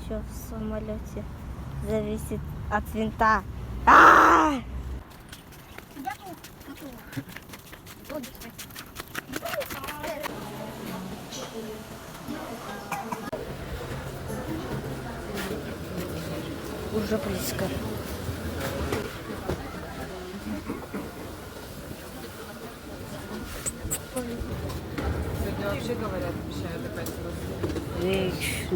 все в самолете зависит от винта. Уже близко. Сегодня вообще говорят, обещают опять Вечность.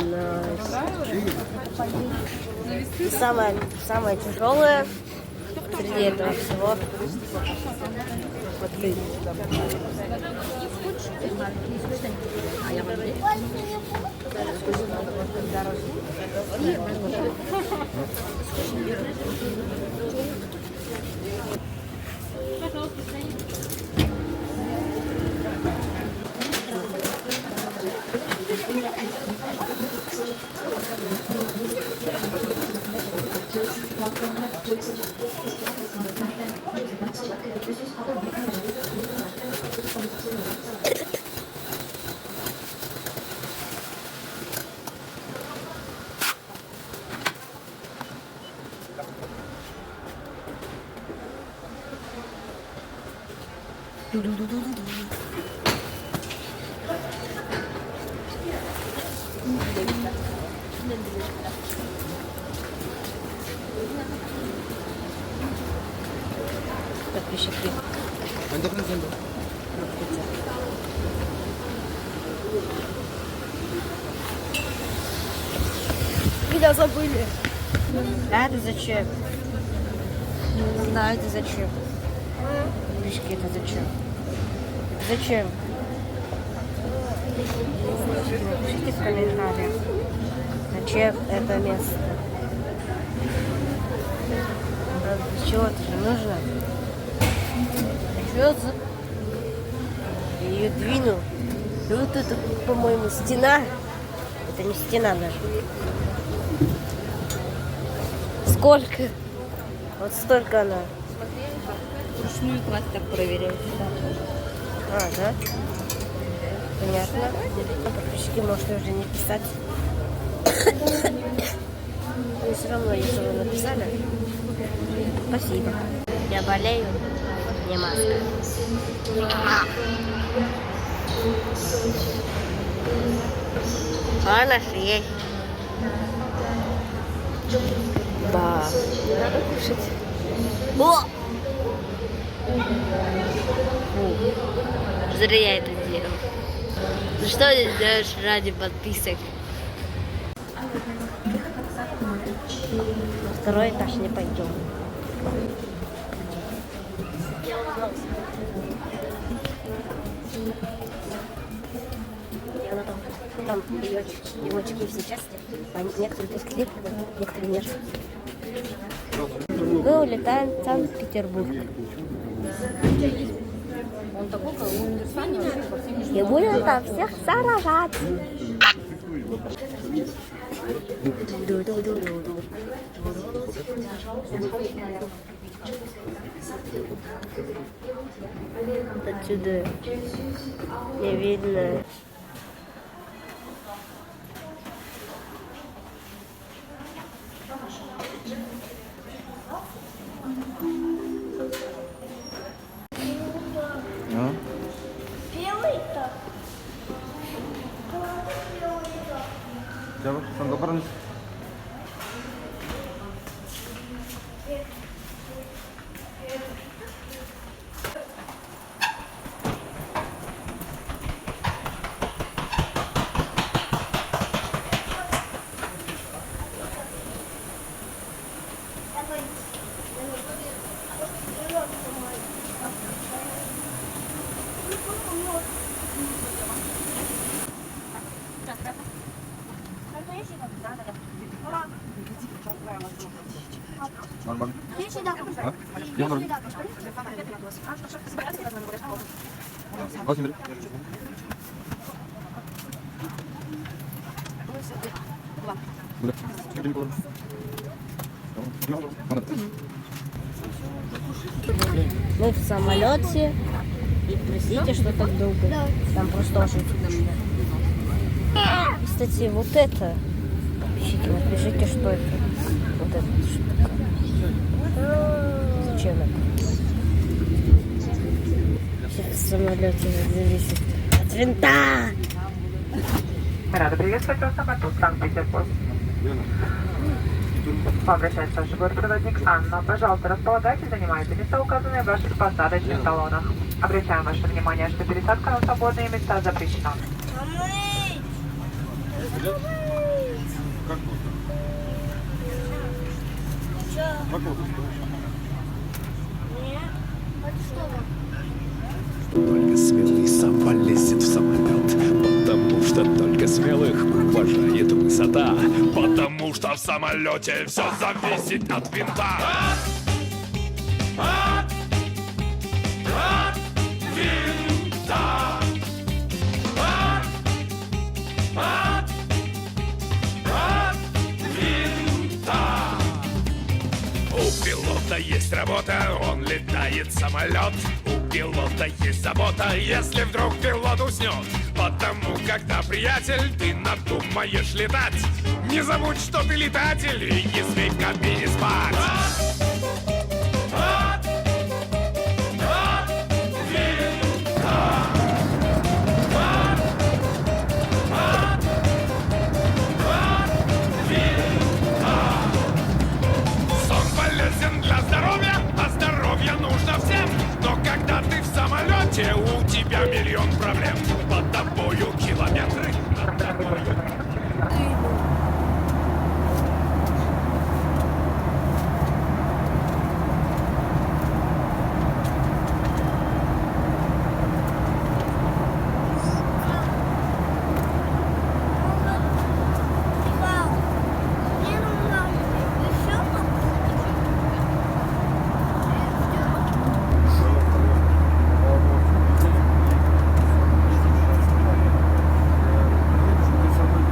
Самое тяжелое среди этого всего. Вот ты. Подписчики. Меня забыли. А это зачем? Не знаю, это зачем. Подписчики, это зачем? Зачем? Напишите в комментариях, зачем это место. Для чего это же нужно? Что за... Я ее двину. И вот это, по-моему, стена. Это не стена даже. Сколько? Вот столько она. Ручную класс так проверяет. А, да? Понятно. Подписчики можете уже не писать. Но все равно, если вы написали, спасибо. Я болею, не маска. Она же есть. Да. Надо кушать. О! Зря я это делал. Ну что ты делаешь ради подписок? На второй этаж не пойдем. И она там его очки все части, а некоторые тускли, некоторые нет. Мы улетаем в Санкт-Петербург. И будем там всех заражать. Отсюда не видно. Coba, sanggup peran. Нормально. А? Я нормально. Владимир. Мы в самолете. И простите, что так долго. Там просто очень. Кстати, вот это. Подписчики, что это? Вот эта штука. Зачем это? Все в самолете зависит от винта. Рада приветствовать вас на борту Санкт-Петербург. Обращается ваш бортпроводник Анна. Пожалуйста, располагайтесь, занимайте места, указанные в ваших посадочных талонах. Обращаем ваше внимание, что пересадка на свободные места запрещена. Только смелый сам полезет в самолет, потому что только смелых уважает высота, потому что в самолете все зависит от винта. От винта. От винта. У пилота есть работа, он летает самолет. У пилота есть забота, если вдруг пилот уснет. Потому, когда, приятель, ты надумаешь летать, не забудь, что ты летатель, и не смей в кабине спать. Сон полезен для здоровья, а здоровье нужно всем. Но когда ты в самолете, у тебя миллион проблем. Под тобою километры, над тобою.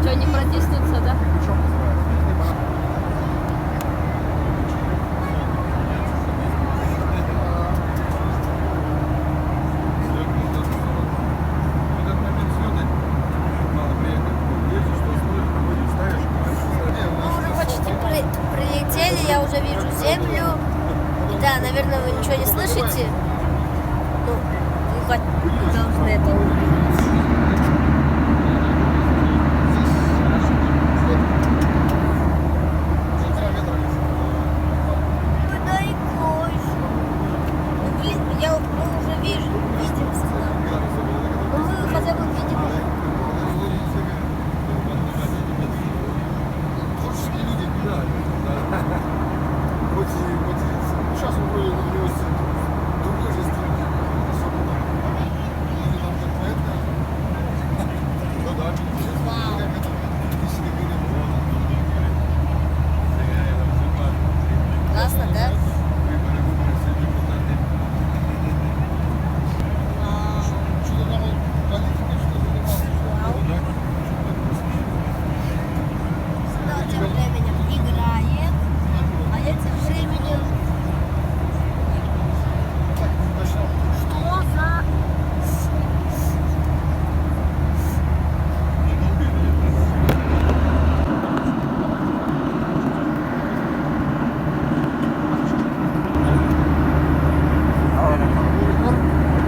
Что, не протиснуться, да? Мы уже почти прилетели, я уже вижу землю. И да, наверное, вы ничего не слышите. Ну, вы хоть должны это увидеть. Мы уже видим. Но мы хотя бы видим. Сейчас он вроде удивился. Другой же стране. Ну да. Классно, да? Что-то там политика, Сюда тем временем играет, а я тем временем... Что за...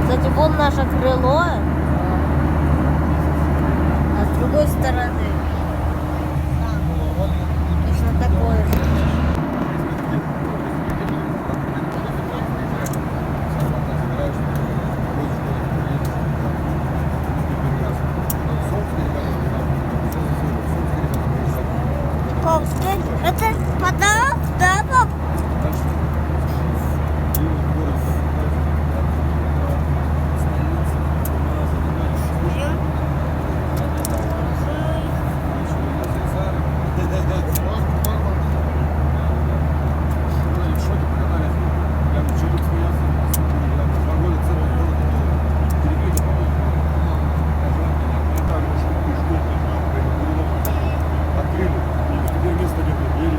Кстати, вон наше крыло, а с другой стороны точно такое же. Пап, это подарок, да, пап? Открыли. И теперь место нет. Еле.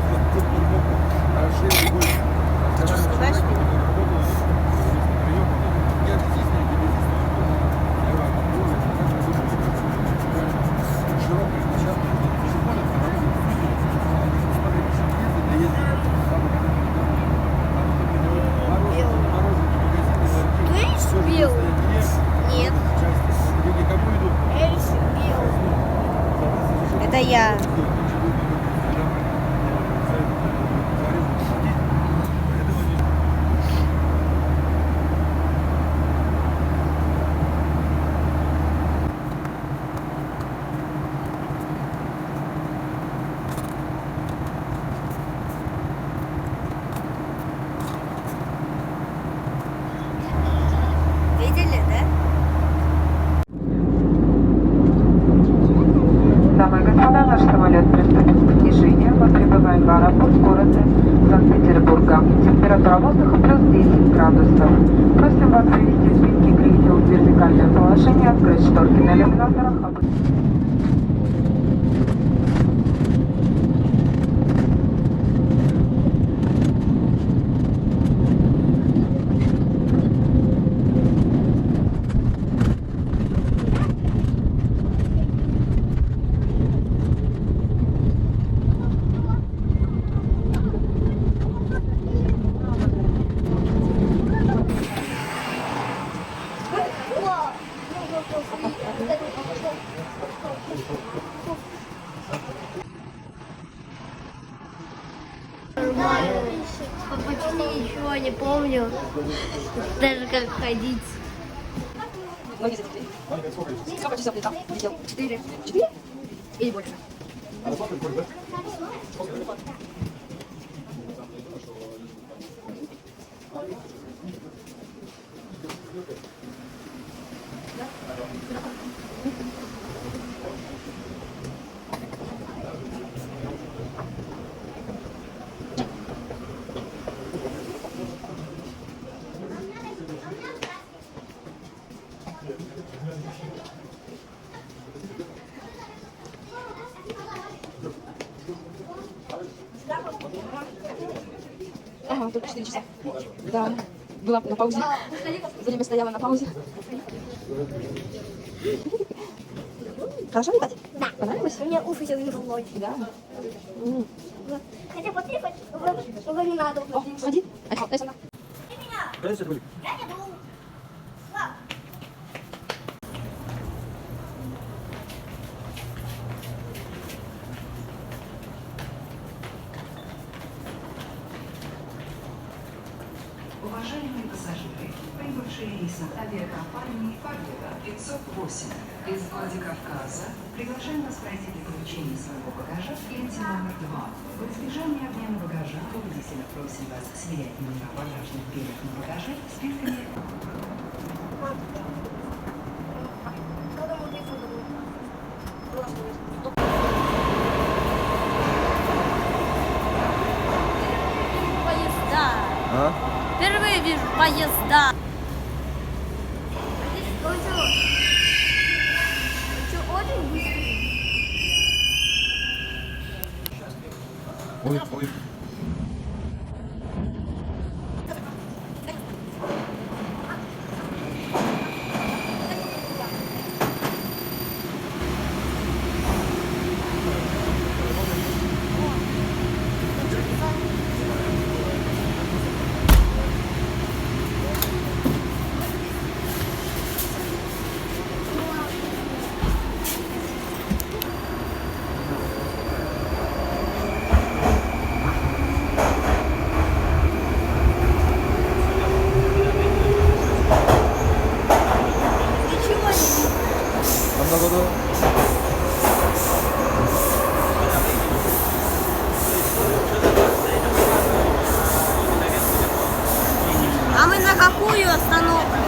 в аэропорт города Санкт-Петербурга. Температура воздуха плюс 10 градусов. Просим вас привести спинки кресел в вертикальное положение, открыть шторки на иллюминаторах. Почти ничего не помню. Даже как ходить. Сколько часов летал? Летел? 4. 4? Или больше? Ага, только 4 часа. Да, была на паузе. Время стояла на паузе. Хорошо летать? Да. Понравилось? У меня уши сегодня болят. Да. Хотя потребовать его не надо. О, сходи. Дай сюда. Я не думаю. Уважаемые пассажиры, прибывшие рейсом авиакомпании «Победа» 508 из Владикавказа, приглашаем вас пройти для получения своего багажа в клетке номер 2. В избежание обмена багажа водитель просим вас сверять номера багажных билет на багаже с бирками. Поезда. Впервые вижу поезда. Очень быстрый. Ой. А мы на какую остановку?